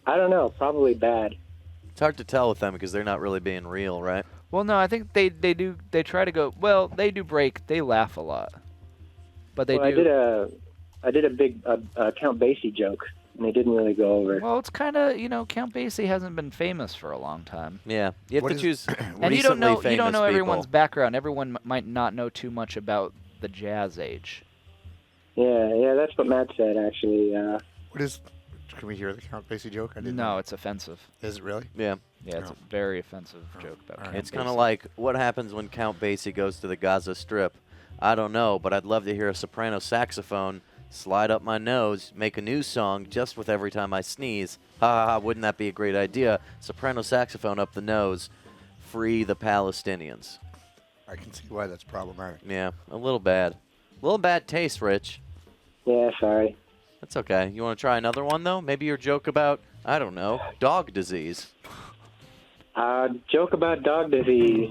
I don't know. Probably bad. It's hard to tell with them because they're not really being real, right? Well, no, I think they do. They try to go. Well, they do break. They laugh a lot, but they Well, do. I did a big Count Basie joke, and they didn't really go over. Well, it's kind of Count Basie hasn't been famous for a long time, Yeah. You have What to is- choose. and you don't know recently famous everyone's people. background. Everyone might not know too much about the jazz age. Yeah, that's what Matt said, actually. What is? Can we hear the Count Basie joke? I didn't. No, it's offensive. Is it really? Yeah. Yeah, it's Oh. a very offensive joke about All right. Count It's kind of Basie. like what happens when Count Basie goes to the Gaza Strip. I don't know, but I'd love to hear a soprano saxophone slide up my nose, make a new song just with every time I sneeze. Ha ha ha, wouldn't that be a great idea? Soprano saxophone up the nose. Free the Palestinians. I can see why that's problematic. Yeah, a little bad. A little bad taste, Rich. Yeah, sorry. That's okay. You want to try another one, though? Maybe your joke about, I don't know, dog disease. Joke about dog disease.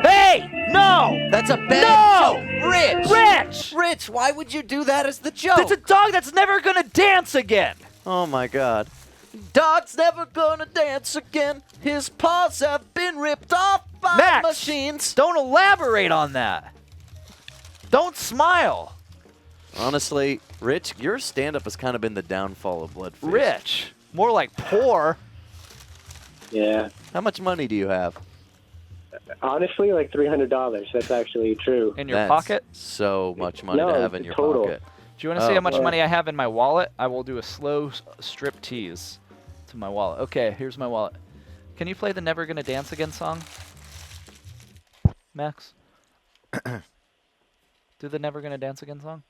Hey! No! That's a bad No! joke. Rich! Rich! Rich, why would you do that as the joke? It's a dog that's never gonna dance again. Oh my god. Dog's never gonna dance again. His paws have been ripped off by Max, machines. Don't elaborate on that. Don't smile. Honestly, Rich, your stand-up has kind of been the downfall of Bloodfeast. Rich. More like poor. Yeah. How much money do you have? Honestly, like $300. That's actually true. In your That's pocket? So much money No, to have in your total. pocket. Do you want to see how much yeah. money I have in my wallet? I will do a slow strip tease to my wallet. Okay, here's my wallet. Can you play the Never Gonna Dance Again song? Max? Do the Never Gonna Dance Again song?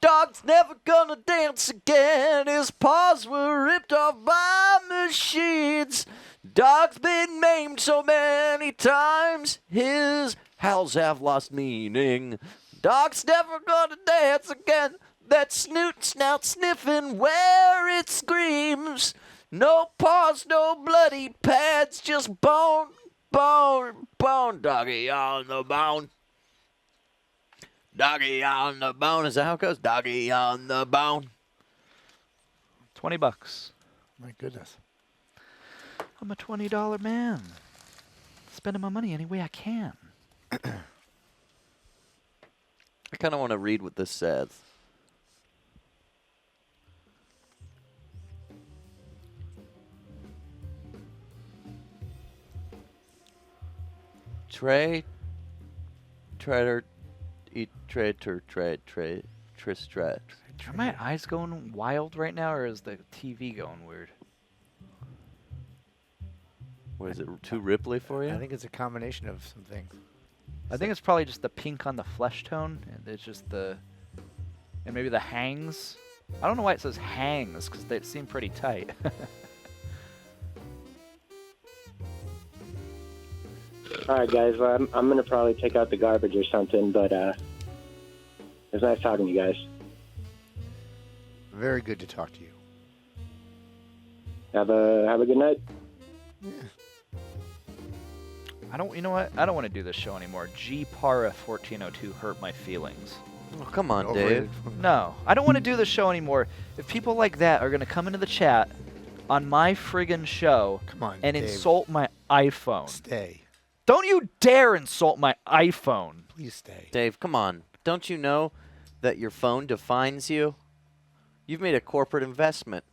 Dog's never gonna dance again. His paws were ripped off by machines. Dog's been maimed so many times. His howls have lost meaning. Dog's never gonna dance again. That snoot snout sniffing where it screams. No paws, no bloody pads, just bone, bone, bone. Doggy on the bone. Doggy on the bone. Is that how it goes? Doggy on the bone. $20. My goodness. I'm a $20 man. Spending my money any way I can. I kind of want to read what this says. Trade, trader, eat, trade, tristrat. Are my eyes going wild right now, or is the TV going weird? What is it, too Ripley for you? I think it's a combination of some things. I think it's probably just the pink on the flesh tone, and it's just and maybe the hangs. I don't know why it says hangs, because they seem pretty tight. All right, guys. Well, I'm gonna probably take out the garbage or something, but it was nice talking to you guys. Very good to talk to you. Have a good night. You know what? I don't want to do this show anymore. G Para 1402 hurt my feelings. Oh, come on, Overrated. Dave. No, I don't want to do this show anymore. If people like that are going to come into the chat on my friggin' show Come on, and Dave. insult my iPhone. Stay. Don't you dare insult my iPhone. Please stay. Dave, come on. Don't you know that your phone defines you? You've made a corporate investment.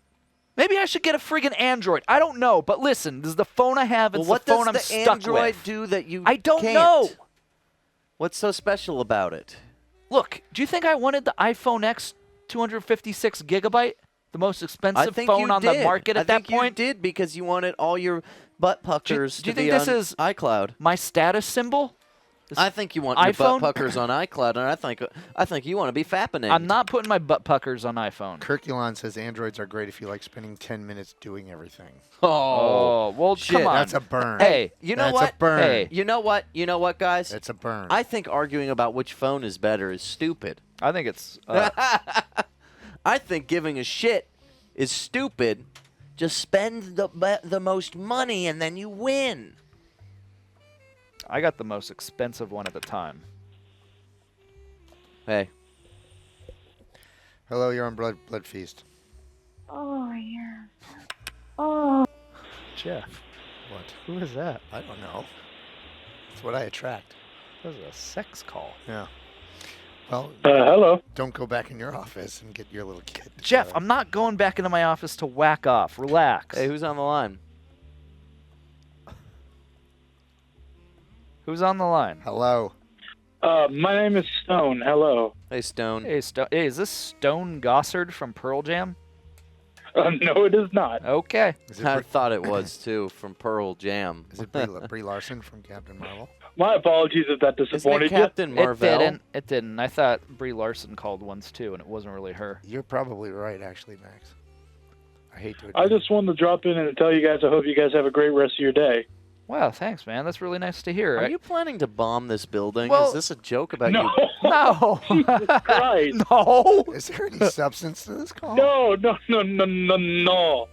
Maybe I should get a friggin' Android. I don't know, but listen, this is the phone I have. It's Well, what the phone does I'm the stuck Android with. do that you I don't can't? know. What's so special about it? Look, do you think I wanted the iPhone X 256 gigabyte? The most I expensive think phone you on did. the market at that point? You did because you wanted all your butt puckers do you to think be this on is iCloud. My status symbol? This I think you want your iPhone? butt puckers on iCloud, and I think you want to be fappening. I'm not putting my butt puckers on iPhone. Kirkulon says Androids are great if you like spending 10 minutes doing everything. Oh, well, shit. come on. That's a burn. Hey, you know That's what? a burn. Hey. You know what? You know what, guys? That's a burn. I think arguing about which phone is better is stupid. I think it's. I think giving a shit is stupid. Just spend the most money and then you win. I got the most expensive one at the time. Hey. Hello, you're on Bloodfeast. Oh, yeah. Oh. Jeff, What? who is that? I don't know. It's what I attract. That was a sex call. Yeah. Well, Hello. don't go back in your office and get your little kid. Jeff, together. I'm not going back into my office to whack off. Relax. Hey, who's on the line? Who's on the line? Hello. My name is Stone. Hello. Hey, Stone. Hey, hey, is this Stone Gossard from Pearl Jam? No, it is not. Okay. Is it, I Brie, thought it was, too, from Pearl Jam. is it Brie Larson from Captain Marvel? My apologies if that Isn't it disappointed you. Captain Marvel? It didn't. It didn't. I thought Brie Larson called once too, and it wasn't really her. You're probably right, actually, Max. I hate to admit I just wanted to drop in and tell you guys I hope you guys have a great rest of your day. Wow, thanks, man. That's really nice to hear. Are you planning to bomb this building? Well- Is this a joke about No. you? No. Jesus Christ. No. Is there any substance to this call? No, no, no, no, no, no. All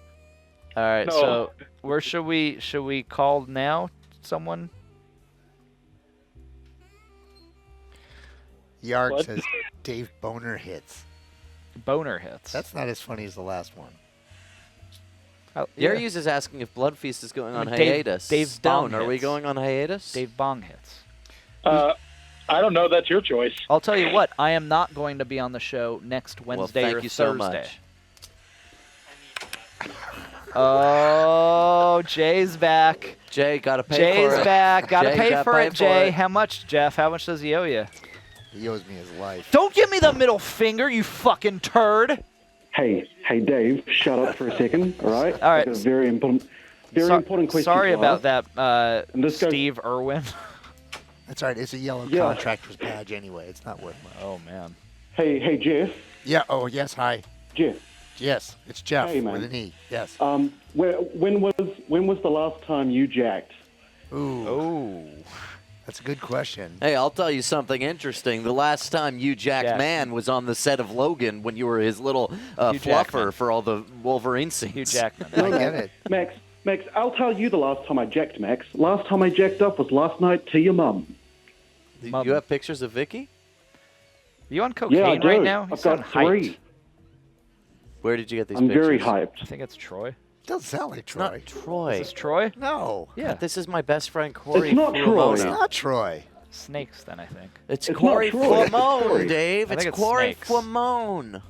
right, No. so Where should we call now? Someone? Yarg What? says Dave Boner hits. Boner hits. That's not as funny as the last one. Oh, yeah. Yaryus is asking if Bloodfeast is going on Dave- hiatus. Dave Stone, Bong are we hits. going on hiatus? Dave Bong hits. I don't know. That's your choice. I'll tell you what. I am not going to be on the show next Wednesday well, thank or you Thursday. so much. Oh, Jay's back. Jay, gotta pay Jay's for it. back. Gotta Jay, pay gotta for pay it, for Jay. it. How much, Jeff? How much does he owe you? He owes me his life. Don't give me the middle finger, you fucking turd. Hey, Dave, shut up for a second, all right? All right. I've got a very important question. Sorry to about ask. that, And this goes- Steve Irwin. That's all right. It's a yellow Yeah. contractor's badge anyway. It's not worth much. Oh, man. Hey, Jeff. Yeah. Oh, yes. Hi. Jeff. Yes. It's Jeff Hey, man. with an E. Yes. When was the last time you jacked? Ooh. Oh. That's a good question. Hey, I'll tell you something interesting. The last time you jacked Jack. man was on the set of Logan when you were his little Hugh fluffer Jackman. for all the Wolverine scenes. Hugh Jackman. I get it. Max, I'll tell you the last time I jacked, Max. Last time I jacked up was last night to your mum. Do you have pictures of Vicky? You on cocaine Yeah, I do. right now? You I've sound got 3. hyped. Where did you get these I'm pictures? very hyped. I think it's Troy. Doesn't sound like It's Troy. not Troy. Is this Troy? No. Yeah. This is my best friend Corey. It's not Fuamone. Troy. It's not Troy. Snakes, then, I think. It's It's Corey not Troy. Fuamone, Dave. I It's think it's Corey snakes. Fuamone.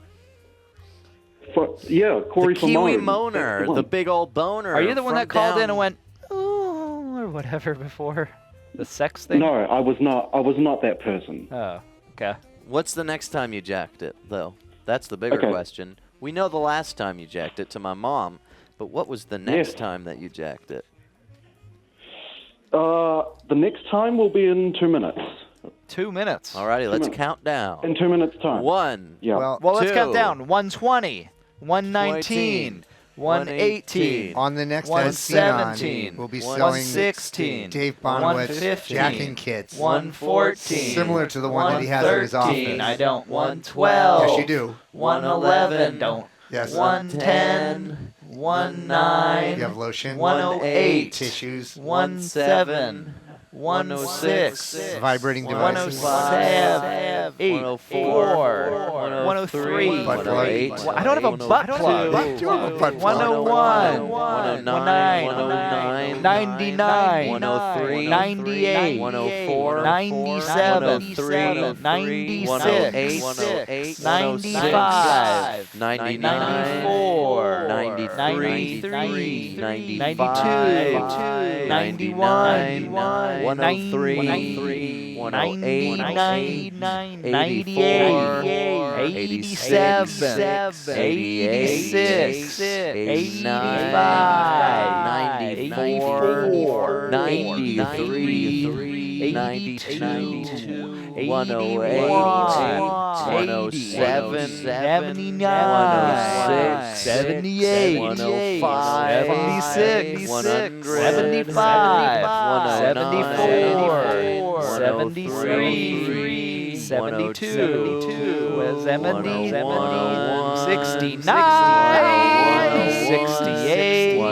Corey The Kiwi Famone. moaner, That's the the one. big old boner. Are you the one from that called in down- and went, ooh, or whatever before? The sex thing? No, I was not that person. Oh, okay. What's the next time you jacked it, though? That's the bigger Okay. question. We know the last time you jacked it to my mom, but what was the next Yes. time that you jacked it? The next time will be in 2 minutes. 2 minutes. Alrighty, let's minutes. count down. In 2 minutes' time. 1. Yeah. Well, Well, let's count 2. down. 120, 119, 118, on the next 117, Xenon, we'll be selling 116, Dave Bonowitz 115, jacking kits. 114, Similar to the one that he has at his 113, office. I don't. 112. Yes, you do. 111. Don't. Yes. 110. 19. You have lotion. 108. Tissues. 17. 106. Vibrating devices. 107. 84. 103. Butt plug. I don't have a butt plug. You have a butt plug. 101. 109, 109. 99. 103, 98. 104, 97. 103, 96. 108, 95. 99, 94. 93, 92. 91, 103, 108, 108, 98, 87, 86, 85, 84, 93, 92, 108, 107, 79, 78, 105, 76, 75, 74, 73, 72, 70, 69, 68,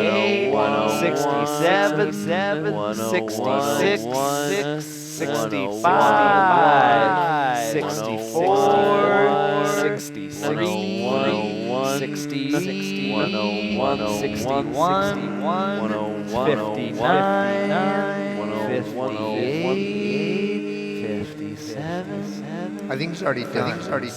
67, 66, 65, 64, 63, 60, 61, 59, 58, 57, I think he's already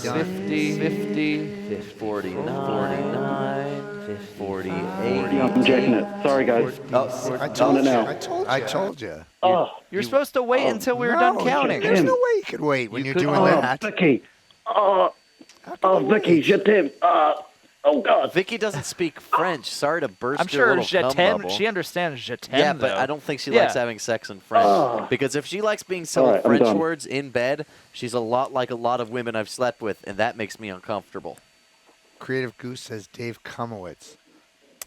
done. 50, 49, 48. Yeah, I'm jacking it. Sorry, guys. I Done told it you. now. I told you. Oh, You're supposed to wait until we were No, done counting. There's no way you could wait when You you're could- doing that. Vicky. Oh, Vicky, je t'aime. Oh, God. Vicky doesn't speak French. Sorry to burst I'm your sure little je cum t'aime. bubble. She understands je t'aime. Yeah, but though. I don't think she Yeah. likes having sex in French. Oh. Because if she likes being told All right, I'm French done. words in bed, she's a lot like a lot of women I've slept with, and that makes me uncomfortable. Creative Goose says Dave Kumowitz.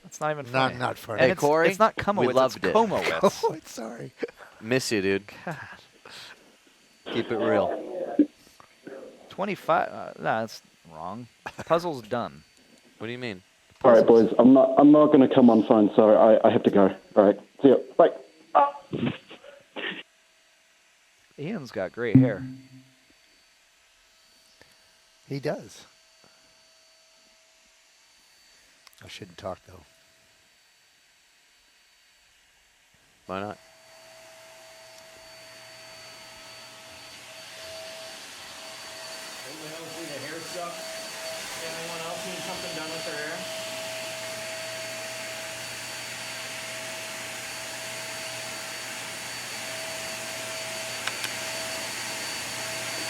It's not even funny. Not funny. Hey, And Corey, it's not Kumowitz, we loved it's it. Komowitz. Kumowitz, sorry. Miss you, dude. God. Keep it real. 25. Nah, that's wrong. Puzzle's done. What do you mean? All right, boys. I'm not going to come on phone, so I have to go. All right. See you. Bye. Ian's got great hair. He does. I shouldn't talk, though. Why not? Anyone else need a hair stuff? Anyone else need something done with their hair?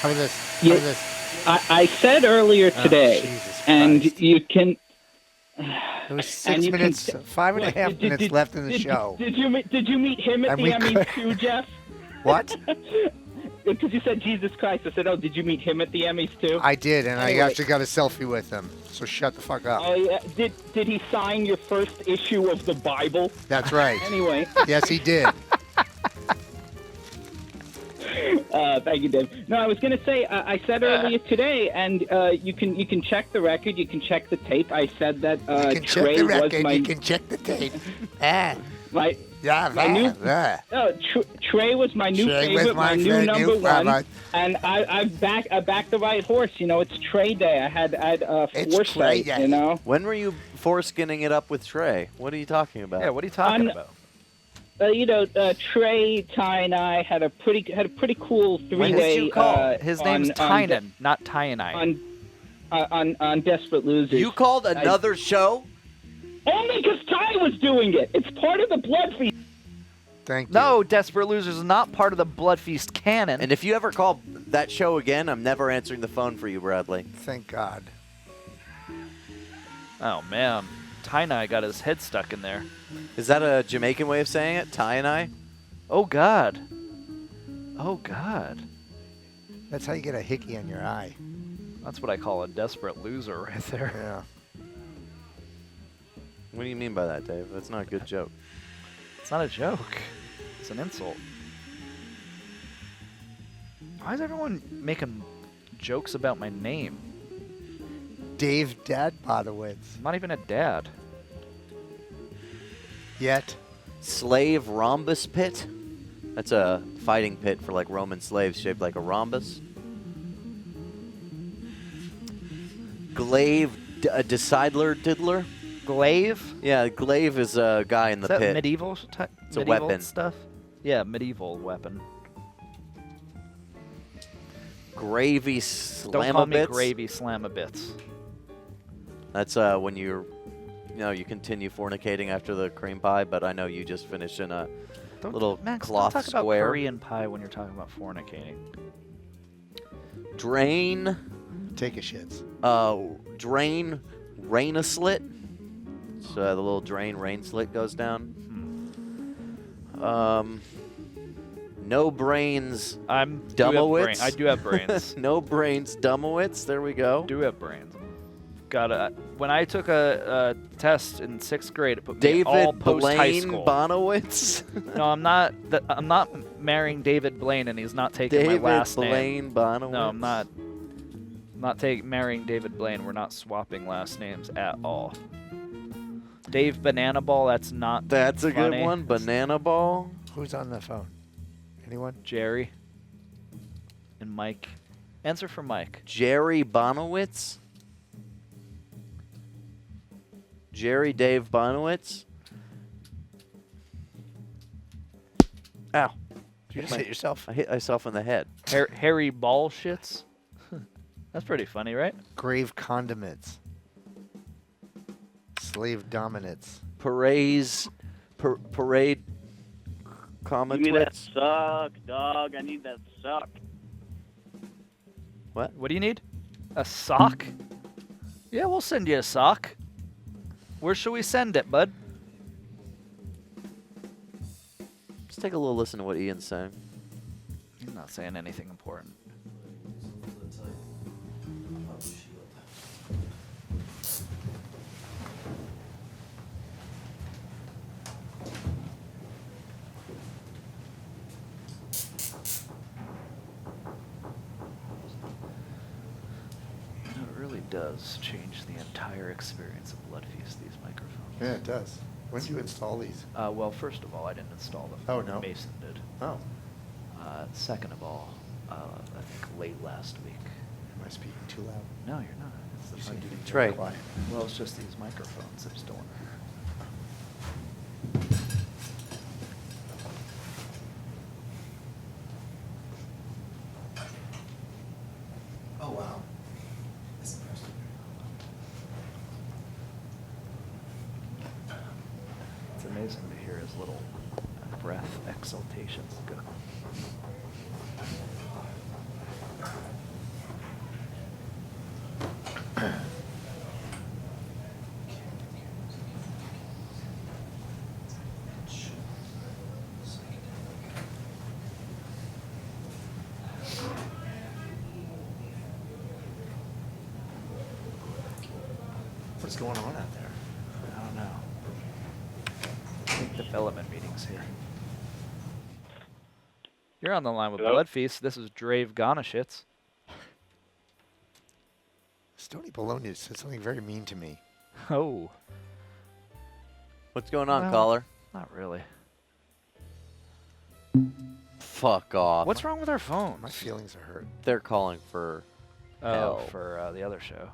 How about this? How Yeah. about this? I said earlier today, Jesus and Christ. you can. There was and 6 you can minutes, t- 5.5 Did- minutes did- left in the did- show. Did you meet him at And the we Emmys could- too, Jeff? What? Because you said Jesus Christ. I said, oh, did you meet him at the Emmys too? I did, and Anyway. I actually got a selfie with him. So shut the fuck up. Oh yeah. Did he sign your first issue of the Bible? That's right. Anyway, Yes, he did. thank you, Dave. No, I was going to say I said earlier today, and you can check the record, you can check the tape. I said that You can check Trey the was record. my You can check the tape. my Yeah, My new- yeah. Trey was my new Trey was favorite, my new favorite, number one, favorite. and I backed the right horse. You know, it's Trey Day. I had It's foresight. Trey Day. You know, When were you foreskinning it up with Trey? What are you talking about? Yeah, what are you talking I'm- about? Trey, Ty, and I had a pretty cool did three-way. you call? His name's Tynan, not Tyanite. on Desperate Losers. You called another show? Only because Ty was doing it. It's part of the Bloodfeast. Thank you. No, Desperate Losers is not part of the Bloodfeast canon. And if you ever call that show again, I'm never answering the phone for you, Bradley. Thank God. Oh, man. Tynai got his head stuck in there. Is that a Jamaican way of saying it? Ty and I? Oh, God. Oh, God. That's how you get a hickey on your eye. That's what I call a desperate loser right there. Yeah. What do you mean by that, Dave? That's not a good joke. It's not a joke. It's an insult. Why is everyone making jokes about my name? Dave Dadbotowitz. I'm not even a dad. Yet. Slave rhombus pit? That's a fighting pit for like Roman slaves shaped like a rhombus. Glaive Decidler Diddler? Glaive? Yeah, glaive is a guy in the Is that pit. medieval It's a medieval weapon. stuff? Yeah, medieval weapon. Gravy Don't call me Slamabits? Gravy Slamabits. That's when you continue fornicating after the cream pie, but I know you just finished in a little Max, cloth don't talk square. about Korean pie when you're talking about fornicating. Drain. Take a shits. Drain rain a slit. So the little drain rain slit goes down. No brains. Dumbowitz. I do have brains. No brains. Dumbowitz. There we go. Do have brains. When I took a test in 6th grade, it put me David all post high Blaine school. Bonowitz. No, I'm not. I'm not marrying David Blaine, and he's not taking David my last Blaine name. Bonowitz. No, I'm not. I'm not marrying David Blaine. We're not swapping last names at all. Dave Banana Ball. That's not. That's a funny. good one. Banana Ball. Who's on the phone? Anyone? Jerry. And Mike. Answer for Mike. Jerry Bonowitz. Jerry Dave Bonowitz. Ow. Did you just hit yourself? I hit myself in the head. Harry Ballshits. That's pretty funny, right? Grave condiments. Slave dominance. Parade Give me that Cometwitz. suck, dog. I need that suck. What? What do you need? A sock? Yeah, we'll send you a sock. Where should we send it, bud? Let's take a little listen to what Ian's saying. He's not saying anything important. It really does change the entire experience of Bloodfeast, these microphones. Yeah, it does. When did you install these? Well, first of all, I didn't install them. Oh, no? Mason did. Oh. Second of all, I think late last week. Am I speaking too loud? No, you're not. It's the You seem mic. to be Trey. very quiet. Well, it's just these microphones that don't. Oh, wow. It's amazing to hear his little breath exhaltations. Go. What's going on out there? I don't know. I think development meetings here. You're on the line with Hello? Bloodfeast. This is Drave Gonashits. Stony Bologna said something very mean to me. Oh. What's going on, Well, caller? Not really. Fuck off. What's wrong with our phones? My feelings are hurt. They're calling for Oh, help. for the other show.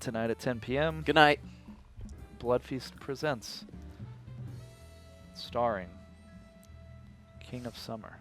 Tonight at 10 p.m. Good night. Bloodfeast presents. Starring King of Summer.